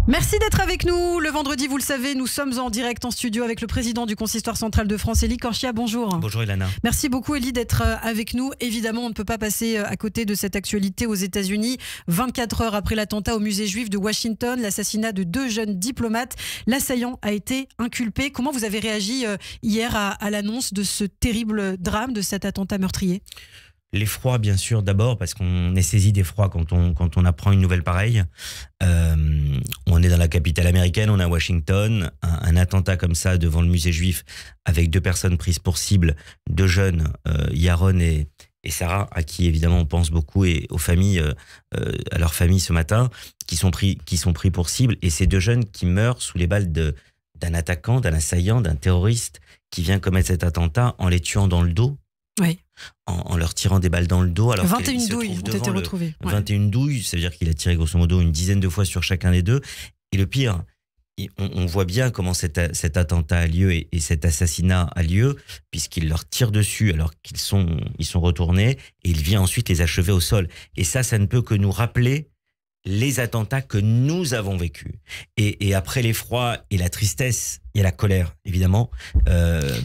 Merci d'être avec nous. Le vendredi, vous le savez, nous sommes en direct en studio avec le président du Consistoire central de France, Élie Korchia. Bonjour. Bonjour Ilana. Merci beaucoup Élie d'être avec nous. Évidemment, on ne peut pas passer à côté de cette actualité aux États-Unis. 24 heures après l'attentat au musée juif de Washington, l'assassinat de 2 jeunes diplomates, l'assaillant a été inculpé. Comment vous avez réagi hier à l'annonce de ce terrible drame, de cet attentat meurtrier ? L'effroi, bien sûr, d'abord, parce qu'on est saisi d'effroi quand on apprend une nouvelle pareille. On est dans la capitale américaine, on est à Washington. Un attentat comme ça devant le musée juif, avec 2 personnes prises pour cible, 2 jeunes, Yaron et Sarah, à qui évidemment on pense beaucoup, et aux familles, à leurs familles ce matin, qui sont pris pour cible. Et ces 2 jeunes qui meurent sous les balles d'un attaquant, d'un assaillant, d'un terroriste qui vient commettre cet attentat en les tuant dans le dos. Oui. En leur tirant des balles dans le dos. Alors 21 douilles ont été retrouvées. 21 douilles, ça veut dire qu'il a tiré grosso modo une dizaine de fois sur chacun des 2. Et le pire, on voit bien comment cet attentat a lieu et cet assassinat a lieu, puisqu'il leur tire dessus alors qu'ils sont retournés, et il vient ensuite les achever au sol. Et ça ne peut que nous rappeler les attentats que nous avons vécus. Et après l'effroi et la tristesse, il y a la colère, évidemment,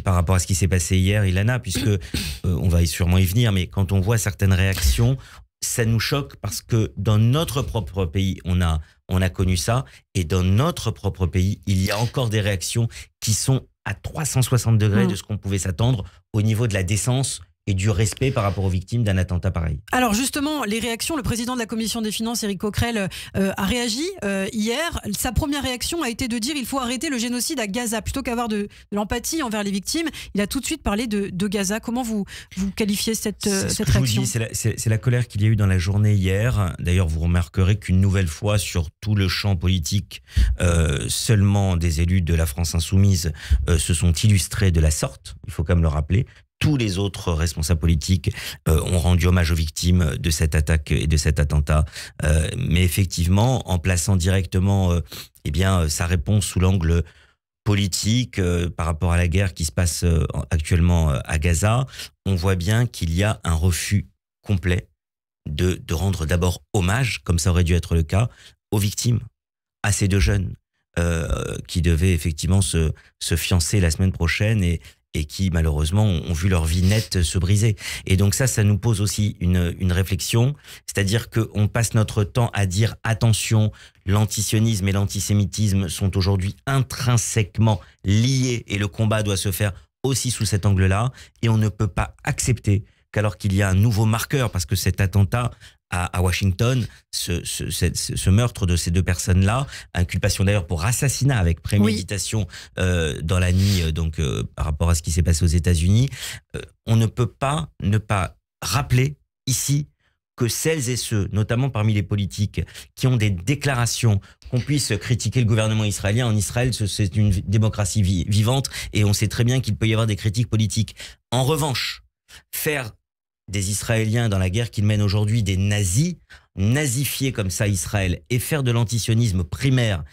par rapport à ce qui s'est passé hier, Ilana, puisque on va sûrement y venir, mais quand on voit certaines réactions, ça nous choque parce que dans notre propre pays, on a connu ça, et dans notre propre pays, il y a encore des réactions qui sont à 360 degrés de ce qu'on pouvait s'attendre au niveau de la décence et du respect par rapport aux victimes d'un attentat pareil. Alors justement, les réactions, le président de la Commission des Finances, Éric Coquerel, a réagi hier. Sa première réaction a été de dire qu'il faut arrêter le génocide à Gaza. Plutôt qu'avoir de l'empathie envers les victimes, il a tout de suite parlé de Gaza. Comment vous qualifiez cette réaction ? C'est la colère qu'il y a eu dans la journée hier. D'ailleurs, vous remarquerez qu'une nouvelle fois, sur tout le champ politique, seulement des élus de la France insoumise se sont illustrés de la sorte. Il faut quand même le rappeler. Tous les autres responsables politiques ont rendu hommage aux victimes de cette attaque et de cet attentat. Mais effectivement, en plaçant directement sa réponse sous l'angle politique par rapport à la guerre qui se passe actuellement à Gaza, on voit bien qu'il y a un refus complet de rendre d'abord hommage, comme ça aurait dû être le cas, aux victimes, à ces 2 jeunes qui devaient effectivement se fiancer la semaine prochaine et qui malheureusement ont vu leur vie nette se briser. Et donc ça nous pose aussi une réflexion, c'est-à-dire qu'on passe notre temps à dire attention, l'antisionisme et l'antisémitisme sont aujourd'hui intrinsèquement liés et le combat doit se faire aussi sous cet angle-là, et on ne peut pas accepter qu'alors qu'il y a un nouveau marqueur, parce que cet attentat à Washington, ce meurtre de ces 2 personnes-là, inculpation d'ailleurs pour assassinat avec préméditation dans la nuit, par rapport à ce qui s'est passé aux États-Unis, on ne peut pas ne pas rappeler ici que celles et ceux, notamment parmi les politiques, qui ont des déclarations, qu'on puisse critiquer le gouvernement israélien. En Israël, c'est une démocratie vivante, et on sait très bien qu'il peut y avoir des critiques politiques. En revanche, faire des Israéliens dans la guerre qu'ils mènent aujourd'hui des nazis, nazifier comme ça Israël et faire de l'antisionisme primaire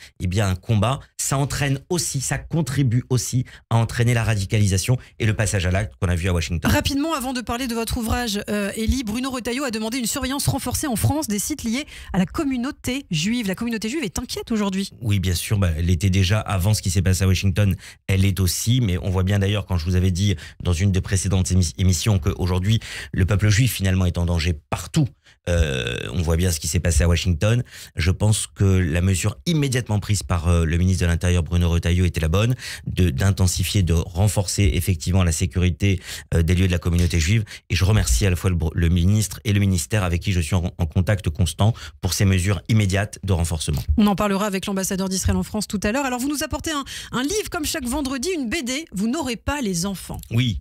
un combat, ça entraîne aussi, ça contribue aussi à entraîner la radicalisation et le passage à l'acte qu'on a vu à Washington. Rapidement, avant de parler de votre ouvrage, Élie, Bruno Retailleau a demandé une surveillance renforcée en France des sites liés à la communauté juive. La communauté juive est inquiète aujourd'hui. Oui, bien sûr, elle était déjà avant ce qui s'est passé à Washington, elle l'est aussi, mais on voit bien d'ailleurs, quand je vous avais dit dans une des précédentes émissions, qu'aujourd'hui le peuple juif finalement est en danger partout. On voit bien ce qui s'est passé à Washington. Je pense que la mesure immédiatement prise par le ministre de l'Intérieur Bruno Retailleau était la bonne, d'intensifier, de renforcer effectivement la sécurité des lieux de la communauté juive. Et je remercie à la fois le ministre et le ministère avec qui je suis en contact constant pour ces mesures immédiates de renforcement. On en parlera avec l'ambassadeur d'Israël en France tout à l'heure. Alors vous nous apportez un livre comme chaque vendredi, une BD, Vous n'aurez pas les enfants. Oui,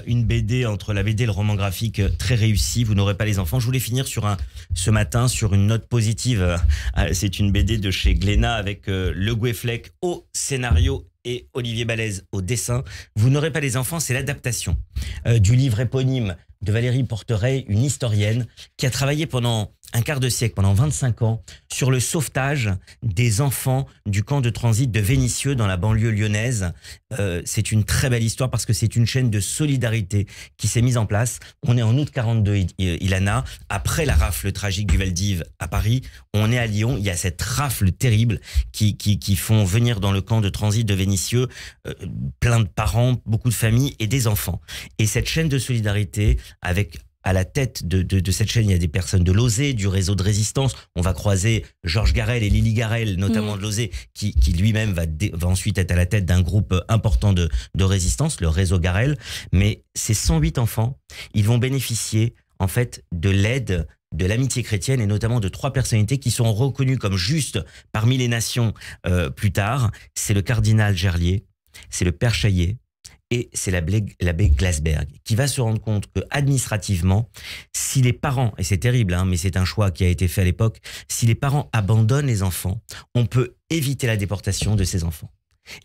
une BD, entre la BD et le roman graphique, très réussi, Vous n'aurez pas les enfants. Je voulais finir ce matin sur une note positive. C'est une BD de chez Glénat avec Le Goueflec au scénario et Olivier Balèze au dessin. Vous n'aurez pas les enfants, c'est l'adaptation du livre éponyme de Valérie Porteret, une historienne qui a travaillé pendant un quart de siècle, pendant 25 ans, sur le sauvetage des enfants du camp de transit de Vénissieux dans la banlieue lyonnaise. C'est une très belle histoire parce que c'est une chaîne de solidarité qui s'est mise en place. On est en août 42, Ilana, après la rafle tragique du Veldiv à Paris. On est à Lyon, il y a cette rafle terrible qui font venir dans le camp de transit de Vénissieux plein de parents, beaucoup de familles et des enfants. Et cette chaîne de solidarité avec... À la tête de cette chaîne, il y a des personnes de l'OSE, du réseau de résistance. On va croiser Georges Garel et Lily Garel, notamment de l'OSE, qui lui-même va ensuite être à la tête d'un groupe important de résistance, le réseau Garel. Mais ces 108 enfants, ils vont bénéficier en fait de l'aide de l'amitié chrétienne et notamment de 3 personnalités qui sont reconnues comme justes parmi les nations plus tard. C'est le cardinal Gerlier, c'est le père Chaillet, et c'est l'abbé Glasberg, qui va se rendre compte que administrativement, si les parents, et c'est terrible, mais c'est un choix qui a été fait à l'époque, si les parents abandonnent les enfants, on peut éviter la déportation de ces enfants.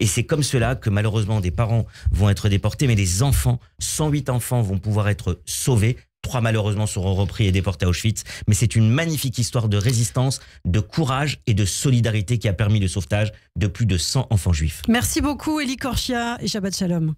Et c'est comme cela que malheureusement des parents vont être déportés, mais les enfants, 108 enfants vont pouvoir être sauvés. 3 malheureusement seront repris et déportés à Auschwitz. Mais c'est une magnifique histoire de résistance, de courage et de solidarité qui a permis le sauvetage de plus de 100 enfants juifs. Merci beaucoup Élie Korchia et Shabbat Shalom.